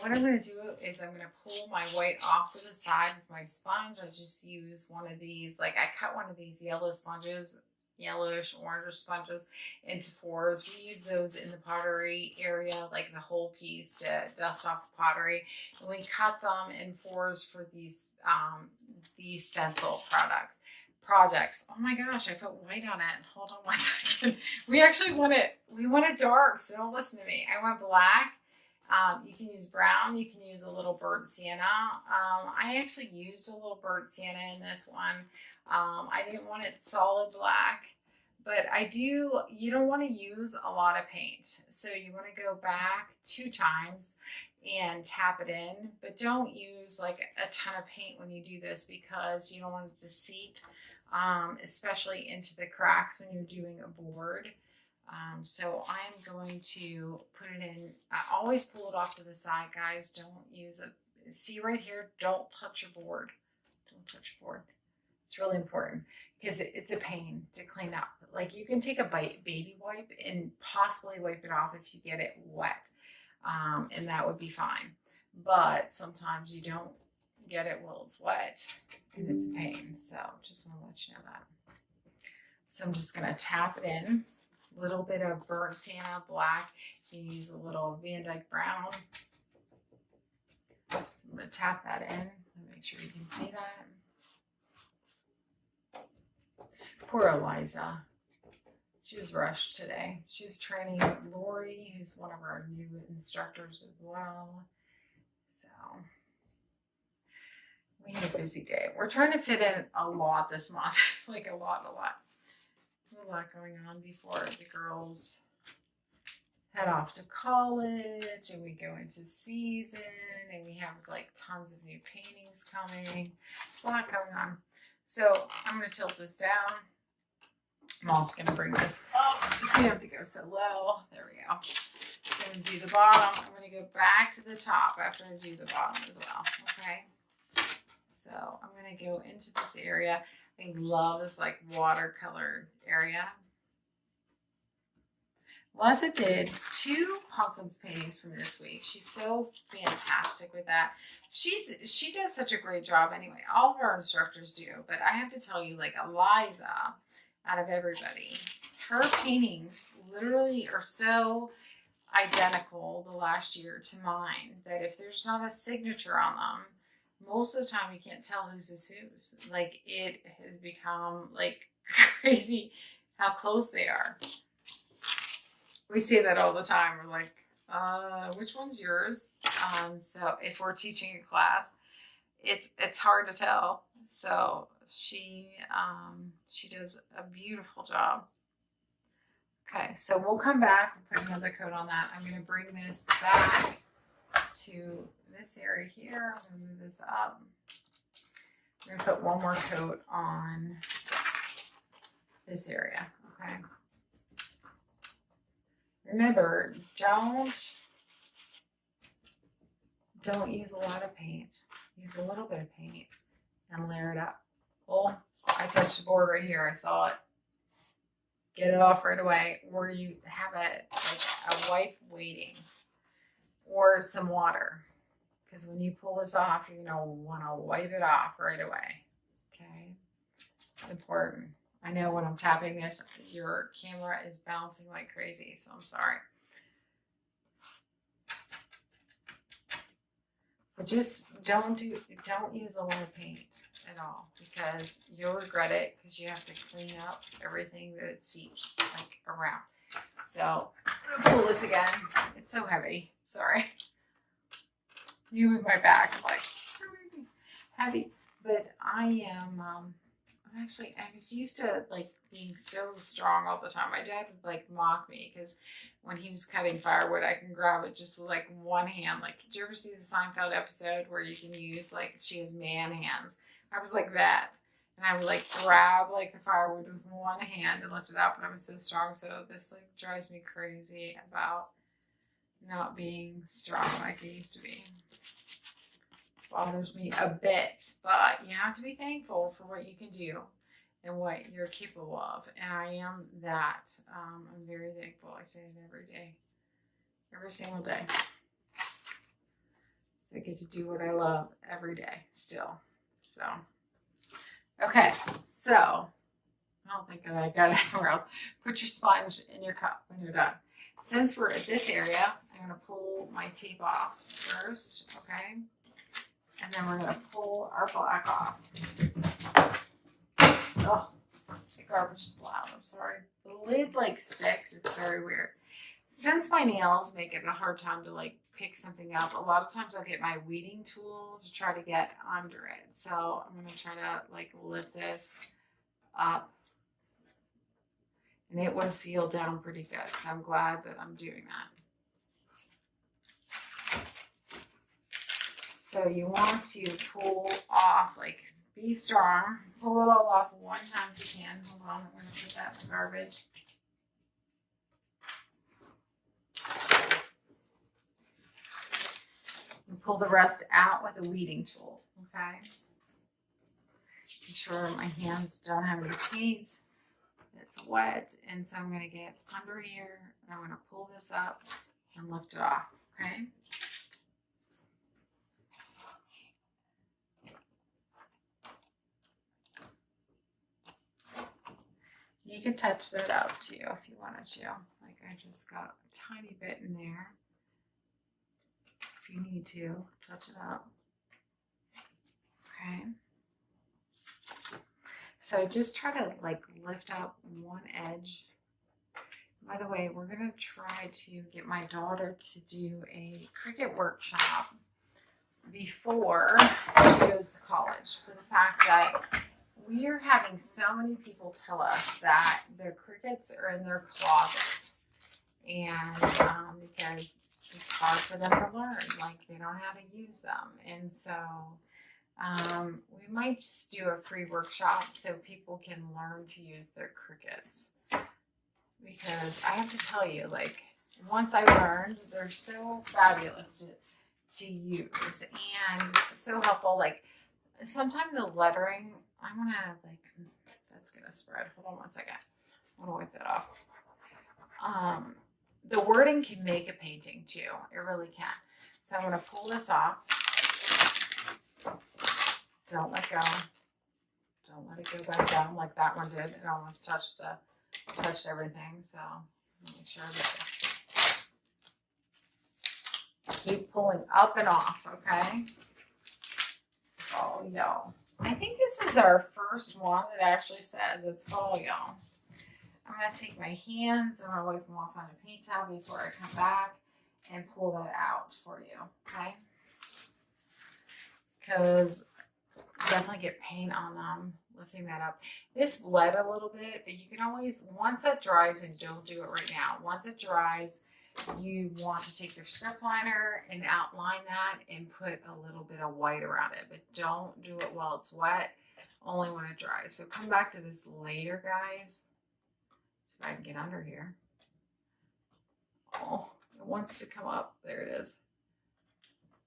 what I'm going to do is I'm going to pull my white off to the side with my sponge. I just use one of these, like I cut one of these yellow sponges, yellowish orange sponges into fours. We use those in the pottery area, like the whole piece to dust off the pottery. And we cut them in fours for these stencil projects. Oh my gosh, I put white on it. Hold on one second. We actually want it dark, so don't listen to me. I went black. You can use brown. You can use a little burnt sienna. I actually used a little burnt sienna in this one. I didn't want it solid black, but you don't want to use a lot of paint. So you want to go back 2 times and tap it in, but don't use like a ton of paint when you do this because you don't want it to seep, especially into the cracks when you're doing a board. So I'm going to put it in. I always pull it off to the side, guys. Don't use it. See right here, don't touch your board. Don't touch your board. It's really important because it's a pain to clean up. Like you can take a baby wipe and possibly wipe it off if you get it wet. And that would be fine. But sometimes you don't get it while it's wet and it's a pain. So just want to let you know that. So I'm just going to tap it in. A little bit of burnt sienna black. You can use a little Van Dyke brown. So I'm going to tap that in and make sure you can see that. Poor Eliza. She was rushed today. She was training Lori, who's one of our new instructors as well. So we had a busy day. We're trying to fit in a lot this month, like a lot. A lot going on before the girls head off to college and we go into season and we have like tons of new paintings coming. There's a lot going on. So I'm going to tilt this down. I'm also going to bring this up so we have to go so low. There we go. So I'm going to do the bottom. I'm going to go back to the top after I do the bottom as well. Okay. So I'm going to go into this area. I think love is like watercolor area. Liza did 2 Hawkins paintings from this week. She's so fantastic with that. She does such a great job anyway. All of our instructors do, but I have to tell you, like Eliza, out of everybody, her paintings literally are so identical the last year to mine that if there's not a signature on them, most of the time you can't tell whose is whose. Like it has become like crazy how close they are. We say that all the time. We're like, which one's yours? So if we're teaching a class, it's hard to tell. So she does a beautiful job. Okay, so we'll come back and put another coat on that. I'm going to bring this back to this area here. I'm going to move this up. I'm going to put one more coat on this area. Okay. Remember, don't use a lot of paint. Use a little bit of paint and layer it up. Oh, I touched the board right here. I saw it. Get it off right away. Or you have a wipe waiting or some water. Because when you pull this off, you're going to want to wipe it off right away. Okay? It's important. I know when I'm tapping this, your camera is bouncing like crazy, so I'm sorry. But just don't use a lot of paint at all because you'll regret it because you have to clean up everything that it seeps like around. So I'm gonna pull this again. It's so heavy. Sorry. You with my back, I'm like, it's so easy. Heavy. But I was used to like being so strong all the time. My dad would like mock me because when he was cutting firewood, I can grab it just with like one hand. Like, did you ever see the Seinfeld episode where you can use like, she has man hands? I was like that. And I would like grab like the firewood with one hand and lift it up, and I was so strong. So this like drives me crazy about not being strong like I used to be. Bothers me a bit, but you have to be thankful for what you can do and what you're capable of. And I am that. I'm very thankful. I say it every day, every single day. I get to do what I love every day still. So, okay, so I don't think that I got it anywhere else. Put your sponge in your cup when you're done. Since we're at this area, I'm going to pull my tape off first, okay? And then we're going to pull our black off. Oh, the garbage is loud. I'm sorry. The lid like sticks. It's very weird. Since my nails make it a hard time to like pick something up, a lot of times I'll get my weeding tool to try to get under it. So I'm going to try to like lift this up. And it was sealed down pretty good. So I'm glad that I'm doing that. So you want to pull off, like be strong. Pull it all off one time if you can. Hold on, I'm going to put that in the garbage. And pull the rest out with a weeding tool, okay? Make sure my hands don't have any paint. It's wet, and so I'm going to get under here, and I'm going to pull this up and lift it off, okay? You can touch that up too if you wanted to. Like I just got a tiny bit in there. If you need to, touch it up. Okay. So just try to like lift up one edge. By the way, we're going to try to get my daughter to do a Cricut workshop before she goes to college, for the fact that we are having so many people tell us that their Cricuts are in their closet, and because it's hard for them to learn, like they don't know how to use them. And so we might just do a free workshop so people can learn to use their Cricuts, because I have to tell you, like once I learned, they're so fabulous to use and so helpful. Like sometimes the lettering, I'm gonna like, that's gonna spread. Hold on one second. I'm gonna wipe that off. The wording can make a painting too. It really can. So I'm gonna pull this off. Don't let go. Don't let it go back down like that one did. It almost touched everything. So make sure that keep pulling up and off. Okay. Folio. I think this is our first one that actually says it's folio. I'm going to take my hands, I'm going to wipe them off on a paint towel before I come back and pull that out for you, okay? Because I definitely get paint on them, lifting that up. This bled a little bit, but you can always, once that dries, and don't do it right now, once it dries, you want to take your script liner and outline that and put a little bit of white around it, but don't do it while it's wet, only when it dries. So come back to this later, guys. See if I can get under here. Oh, it wants to come up. There it is.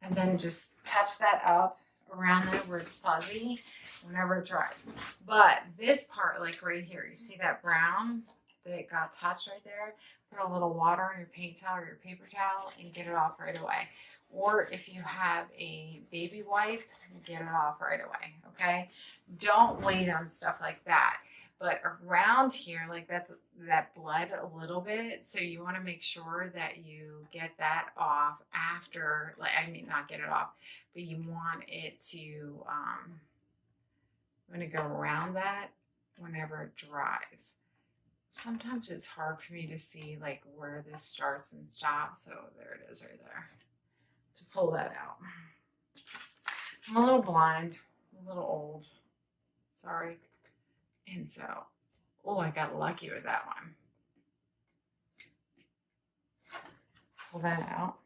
And then just touch that up around there where it's fuzzy whenever it dries. But this part, like right here, you see that brown that got touched right there? Put a little water on your paint towel or your paper towel and get it off right away. Or if you have a baby wipe, get it off right away, okay? Don't wait on stuff like that. But around here, like that bled a little bit, so you want to make sure that you get that off after, like, I mean, not get it off, but you want it to, I'm going to go around that whenever it dries. Sometimes it's hard for me to see like where this starts and stops. So there it is right there. To pull that out. I'm a little blind, a little old. Sorry. And so, oh, I got lucky with that one. Pull that out.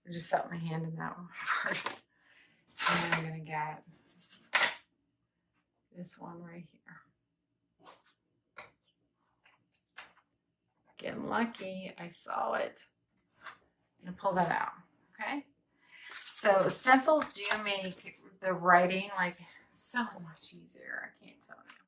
I just set my hand in that one. And then I'm going to get this one right here. Getting lucky, I saw it. And pull that out, okay? So stencils do make the writing like so much easier. I can't tell you.